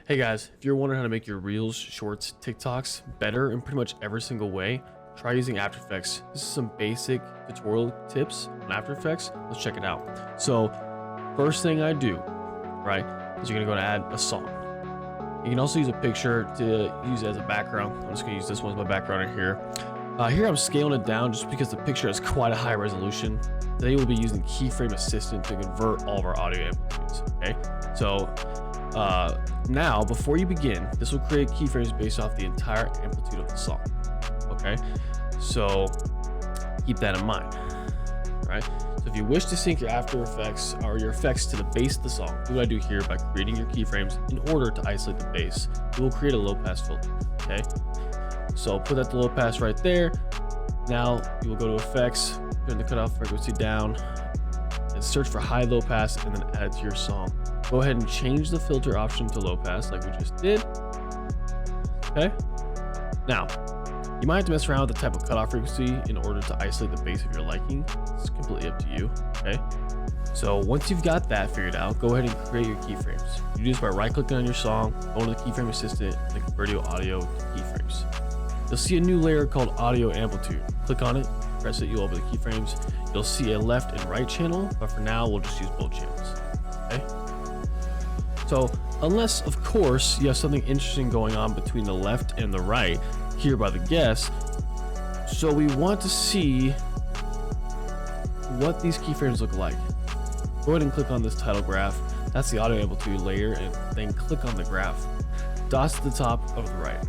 Hey guys, if you're wondering how to make your Reels, Shorts, TikToks better in pretty much every single way, try using After Effects. This is some basic tutorial tips on After Effects. Let's check it out. So first thing I do, right, is you're gonna go to add a song. You can also use a picture to use as a background. I'm just gonna use this one as my background right here. Here I'm scaling it down just because the picture has quite a high resolution. Today we'll be using Keyframe Assistant to convert all of our audio amplitudes, okay? So now, before you begin, this will create keyframes based off the entire amplitude of the song, okay? So keep that in mind, right? So if you wish to sync your After Effects or your effects to the bass of the song, do what I do here by creating your keyframes in order to isolate the bass. It will create a low pass filter, okay? So put that to low pass right there. Now you will go to effects, turn the cutoff frequency down, and search for high low pass, and then add it to your song. Go ahead and change the filter option to low pass like we just did. Okay. Now, you might have to mess around with the type of cutoff frequency in order to isolate the bass of your liking. It's completely up to you. Okay. So once you've got that figured out, go ahead and create your keyframes. You do this by right-clicking on your song, going to the Keyframe Assistant, and convert your audio to keyframes. You'll see a new layer called Audio Amplitude. Click on it, press it, you'll open the keyframes. You'll see a left and right channel, but for now, we'll just use both channels. Okay. So unless, of course, you have something interesting going on between the left and the right here by the guest, so we want to see what these keyframes look like. Go ahead and click on this title graph. That's the audio amplitude layer, and then click on the graph. Dots at the top of the right.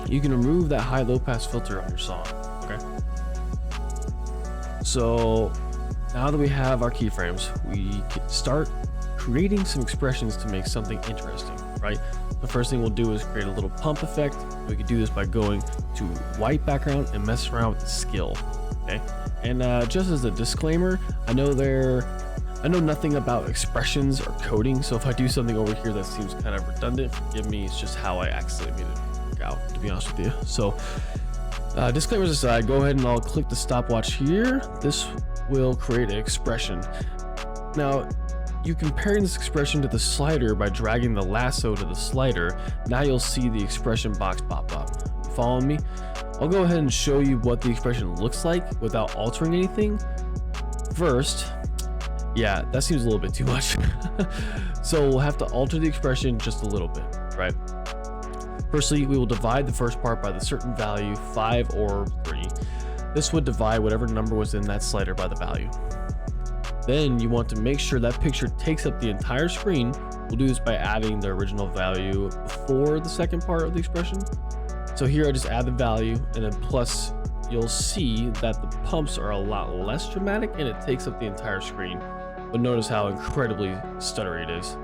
You can remove that high low pass filter on your song, okay? So now that we have our keyframes, we can start creating some expressions to make something interesting, right? The first thing we'll do is create a little pump effect. We can do this by going to white background and mess around with the skill, okay? And just as a disclaimer, I know nothing about expressions or coding, so if I do something over here that seems kind of redundant, forgive me. It's just how I accidentally made it work out, to be honest with you. So disclaimers aside, go ahead and I'll click the stopwatch here. This will create an expression. Now, you comparing this expression to the slider by dragging the lasso to the slider. Now you'll see the expression box pop up. You following me? I'll go ahead and show you what the expression looks like without altering anything. First, yeah, that seems a little bit too much. So we'll have to alter the expression just a little bit, right? Firstly, we will divide the first part by the certain value, 5 or 3. This would divide whatever number was in that slider by the value. Then you want to make sure that picture takes up the entire screen. We'll do this by adding the original value before the second part of the expression. So here I just add the value, and then plus you'll see that the pumps are a lot less dramatic and it takes up the entire screen. But notice how incredibly stuttery it is.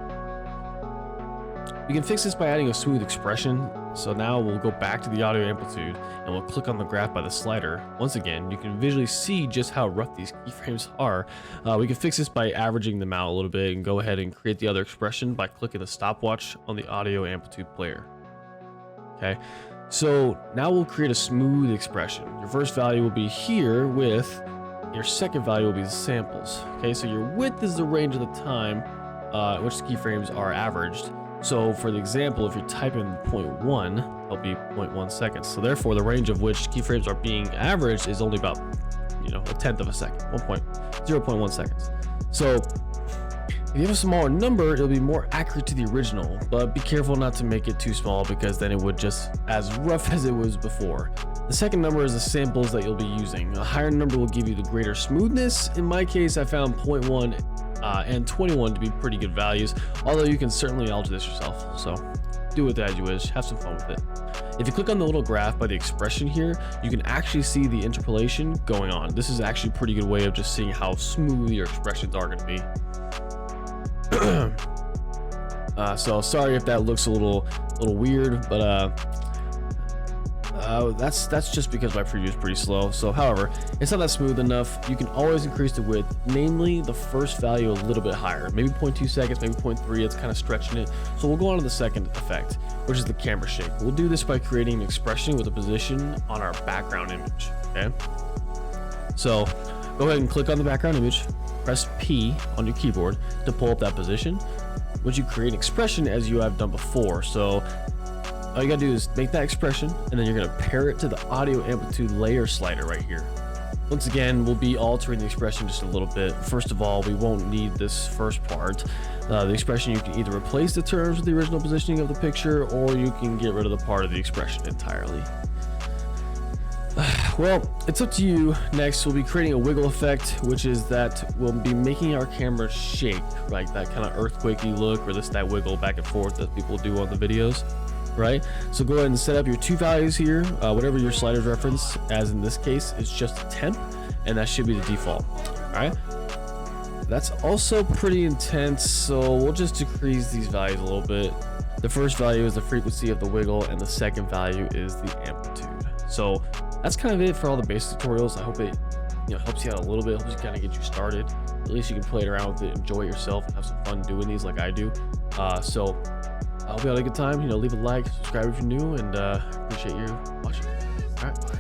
We can fix this by adding a smooth expression. So now we'll go back to the audio amplitude and we'll click on the graph by the slider. Once again, you can visually see just how rough these keyframes are. We can fix this by averaging them out a little bit and go ahead and create the other expression by clicking the stopwatch on the audio amplitude player. Okay, so now we'll create a smooth expression. Your first value will be here with your second value will be the samples. Okay, so your width is the range of the time which the keyframes are averaged. So for the example, if you're typing 0.1, it'll be 0.1 seconds. So therefore, the range of which keyframes are being averaged is only about, a tenth of a second, 0.1 seconds. So if you have a smaller number, it'll be more accurate to the original, but be careful not to make it too small because then it would just as rough as it was before. The second number is the samples that you'll be using. A higher number will give you the greater smoothness. In my case, I found 0.1 and 21 to be pretty good values, although you can certainly alter this yourself. So do with it as you wish, have some fun with it. If you click on the little graph by the expression here, you can actually see the interpolation going on. This is actually a pretty good way of just seeing how smooth your expressions are going to be. So sorry if that looks a little weird, but that's just because my preview is pretty slow. So however, it's not that smooth enough. You can always increase the width, namely the first value a little bit higher, maybe 0.2 seconds, maybe 0.3. It's kind of stretching it. So we'll go on to the second effect, which is the camera shake. We'll do this by creating an expression with a position on our background image. Okay, so go ahead and click on the background image, press P on your keyboard to pull up that position. once you create an expression as you have done before. So all you gotta do is make that expression, and then you're gonna pair it to the audio amplitude layer slider right here. Once again, we'll be altering the expression just a little bit. First of all, we won't need this first part. The expression, you can either replace the terms with the original positioning of the picture, or you can get rid of the part of the expression entirely. Well, it's up to you. Next, we'll be creating a wiggle effect, which is that we'll be making our camera shake, right? That kind of earthquakey look, or that wiggle back and forth that people do on the videos, right? So go ahead and set up your two values here, whatever your sliders reference, as in this case, it's just a temp, and that should be the default. All right. That's also pretty intense, so we'll just decrease these values a little bit. The first value is the frequency of the wiggle, and the second value is the amplitude. So that's kind of it for all the basic tutorials. I hope it helps you out a little bit, helps you kind of get you started. At least you can play around with it, enjoy it yourself, and have some fun doing these like I do. So I hope you had a good time. Leave a like, subscribe if you're new, and appreciate you watching. All right.